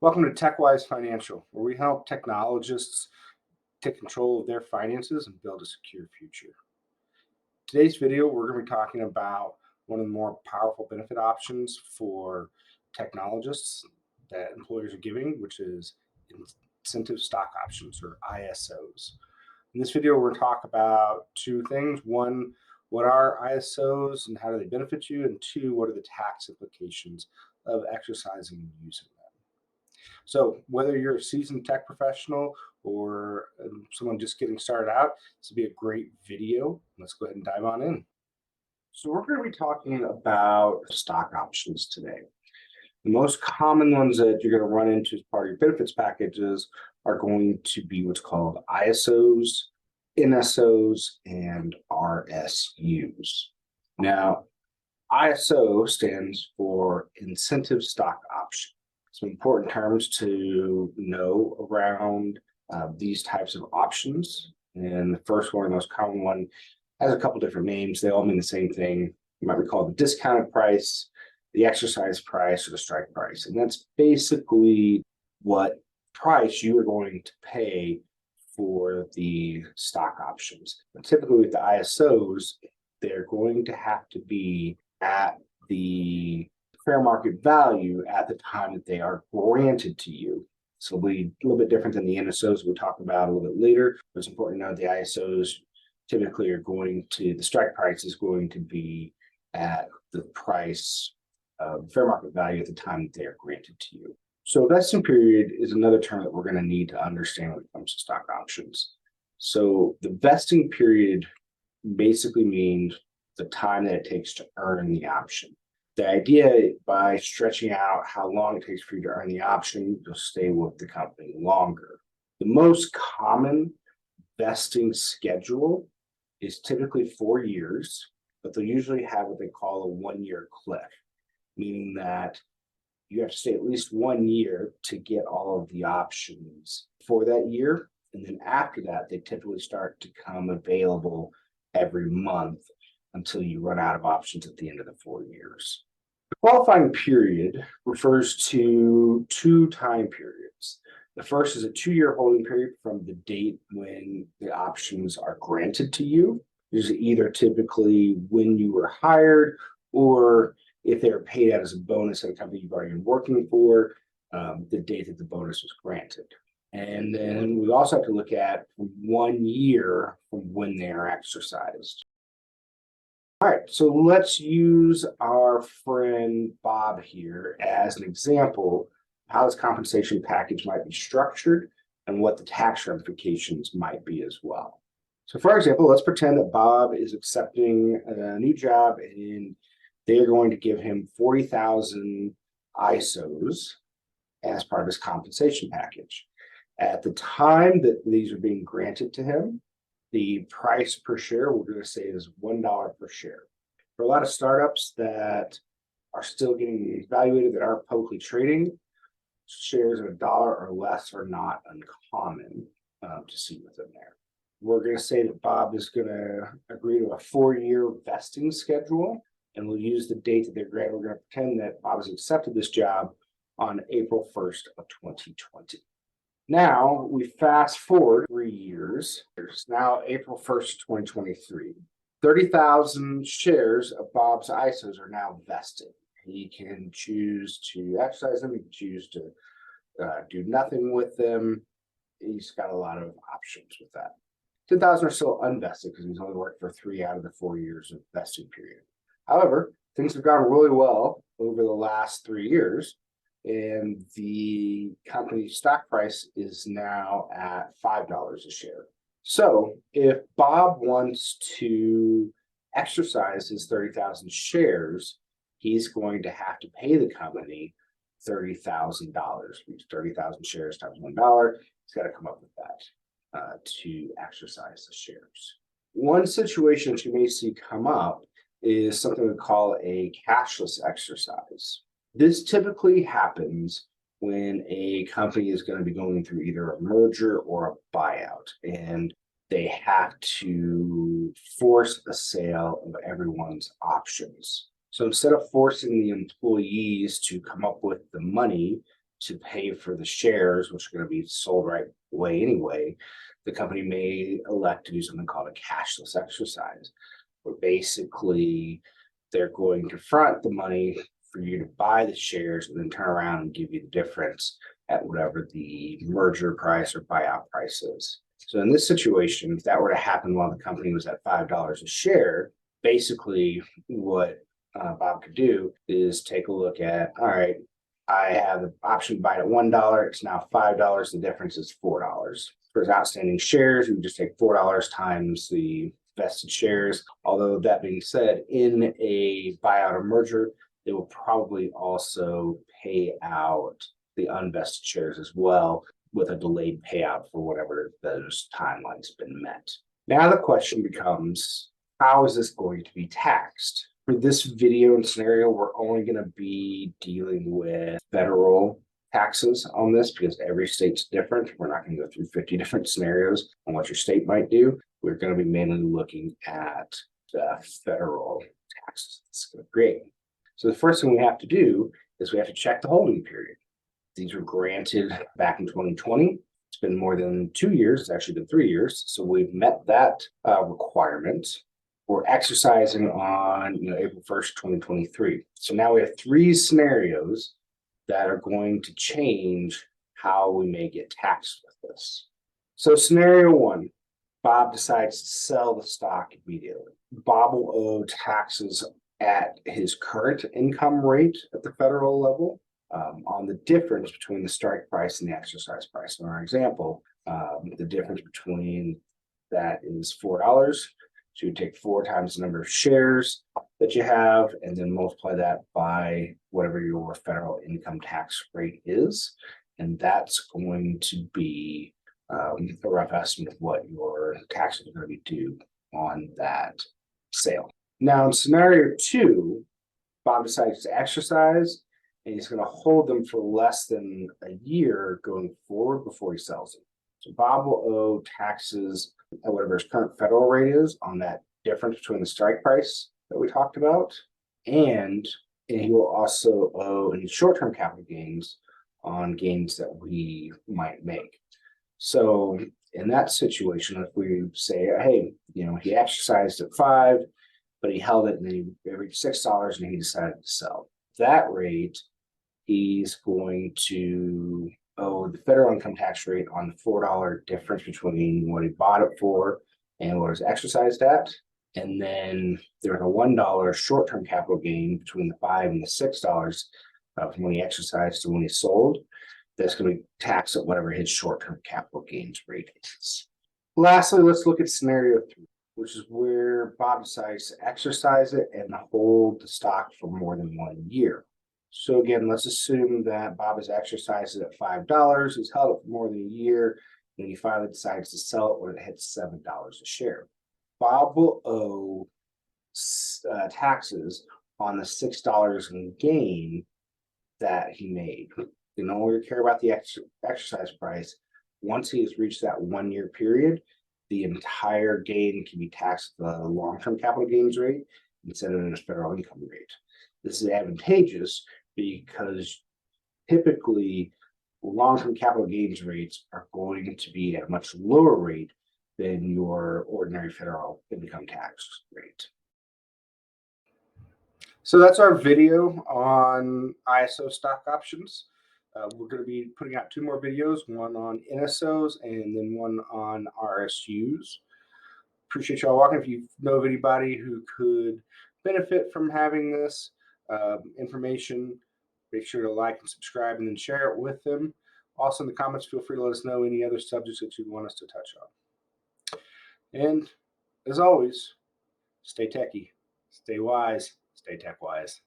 Welcome to TekWise Financial, where we help technologists take control of their finances and build a secure future. Today's video, we're going to be talking about one of the more powerful benefit options for technologists that employers are giving, which is incentive stock options or ISOs. In this video, we're going to talk about two things. One, what are ISOs and how do they benefit you? And two, what are the tax implications of exercising and using them? So whether you're a seasoned tech professional or someone just getting started out, this will be a great video. Let's go ahead and dive on in. So we're going to be talking about stock options today. The most common ones that you're going to run into as part of your benefits packages are going to be what's called ISOs, NSOs, and RSUs. Now, ISO stands for Incentive Stock Option. Some important terms to know around these types of options. And the first one, the most common one, has a couple different names. They all mean the same thing. You might recall the discounted price, the exercise price, or the strike price. And that's basically what price you are going to pay for the stock options. But typically with the ISOs, they're going to have to be at the fair market value at the time that they are granted to you. So it'll be a little bit different than the NSOs we'll talk about a little bit later. But it's important to know the ISOs typically are going to, the strike price is going to be at the price of fair market value at the time that they are granted to you. So vesting period is another term that we're going to need to understand when it comes to stock options. So the vesting period basically means the time that it takes to earn the option. The idea, by stretching out how long it takes for you to earn the option, you'll stay with the company longer. The most common vesting schedule is typically 4 years, but they'll usually have what they call a 1-year cliff, meaning that you have to stay at least 1 year to get all of the options for that year. And then after that, they typically start to come available every month until you run out of options at the end of the 4 years. The qualifying period refers to two time periods. The first is a 2-year holding period from the date when the options are granted to you. This is either typically when you were hired or if they were paid out as a bonus at a company you've already been working for, the date that the bonus was granted. And then we also have to look at 1 year from when they are exercised. All right, so let's use our friend Bob here as an example of how this compensation package might be structured and what the tax ramifications might be as well. So for example, let's pretend that Bob is accepting a new job and they're going to give him 40,000 ISOs as part of his compensation package. At the time that these are being granted to him, the price per share, we're going to say, is $1 per share. For a lot of startups that are still getting evaluated, that aren't publicly trading, shares at $1 or less are not uncommon to see within there. We're going to say that Bob is going to agree to a 4-year vesting schedule, and we'll use the date that they're granted. We're going to pretend that Bob has accepted this job on April 1st of 2020. Now we fast forward 3 years. It's now April 1st, 2023. 30,000 shares of Bob's ISOs are now vested. He can choose to exercise them. He can choose to do nothing with them. He's got a lot of options with that. 10,000 are still unvested because he's only worked for 3 out of the 4 years of vesting period. However, things have gone really well over the last 3 years. And the company's stock price is now at $5 a share. So if Bob wants to exercise his 30,000 shares, he's going to have to pay the company $30,000. 30,000 shares times $1. He's got to come up with that to exercise the shares. One situation that you may see come up is something we call a cashless exercise. This typically happens when a company is going to be going through either a merger or a buyout, and they have to force a sale of everyone's options. So instead of forcing the employees to come up with the money to pay for the shares, which are going to be sold right away anyway, the company may elect to do something called a cashless exercise, where basically they're going to front the money for you to buy the shares and then turn around and give you the difference at whatever the merger price or buyout price is. So in this situation, if that were to happen while the company was at $5 a share, basically what Bob could do is take a look at, all right, I have the option to buy it at $1. It's now $5. The difference is $4. For his outstanding shares, you would just take $4 times the vested shares. Although that being said, in a buyout or merger, they will probably also pay out the unvested shares as well, with a delayed payout for whatever those timelines have been met. Now the question becomes, how is this going to be taxed? For this video and scenario, we're only going to be dealing with federal taxes on this because every state's different. We're not going to go through 50 different scenarios on what your state might do. We're going to be mainly looking at the federal taxes it's going to create. So the first thing we have to do is we have to check the holding period. These were granted back in 2020. It's been more than 2 years. It's actually been 3 years. So we've met that requirement. We're exercising on April 1st, 2023. So now we have 3 scenarios that are going to change how we may get taxed with this. So scenario 1, Bob decides to sell the stock immediately. Bob will owe taxes at his current income rate at the federal level on the difference between the strike price and the exercise price. In our example, the difference between that is $4. So you take 4 times the number of shares that you have and then multiply that by whatever your federal income tax rate is. And that's going to be a rough estimate of what your taxes are going to be due on that sale. Now, in scenario 2, Bob decides to exercise and he's going to hold them for less than a year going forward before he sells them. So Bob will owe taxes at whatever his current federal rate is on that difference between the strike price that we talked about. And he will also owe any short-term capital gains on gains that we might make. So in that situation, if we say, hey, he exercised at $5, but he held it and then he reached $6 and he decided to sell. That rate, he's going to owe the federal income tax rate on the $4 difference between what he bought it for and what it was exercised at. And then there's a $1 short-term capital gain between the $5 and the $6 from when he exercised to when he sold. That's going to be taxed at whatever his short-term capital gains rate is. Lastly, let's look at scenario 3, which is where Bob decides to exercise it and hold the stock for more than 1 year. So again, let's assume that Bob has exercised it at $5. He's held it for more than a year, and he finally decides to sell it when it hits $7 a share. Bob will owe taxes on the $6 in gain that he made. They no longer care about the exercise price. Once he has reached that 1 year period, the entire gain can be taxed at the long-term capital gains rate instead of the federal income rate. This is advantageous because typically long-term capital gains rates are going to be at a much lower rate than your ordinary federal income tax rate. So that's our video on ISO stock options. We're going to be putting out 2 more videos, one on NSOs and then one on RSUs. Appreciate y'all watching. If you know of anybody who could benefit from having this information, make sure to like and subscribe and then share it with them. Also in the comments, feel free to let us know any other subjects that you want us to touch on. And as always, stay techie, stay wise, stay tech wise.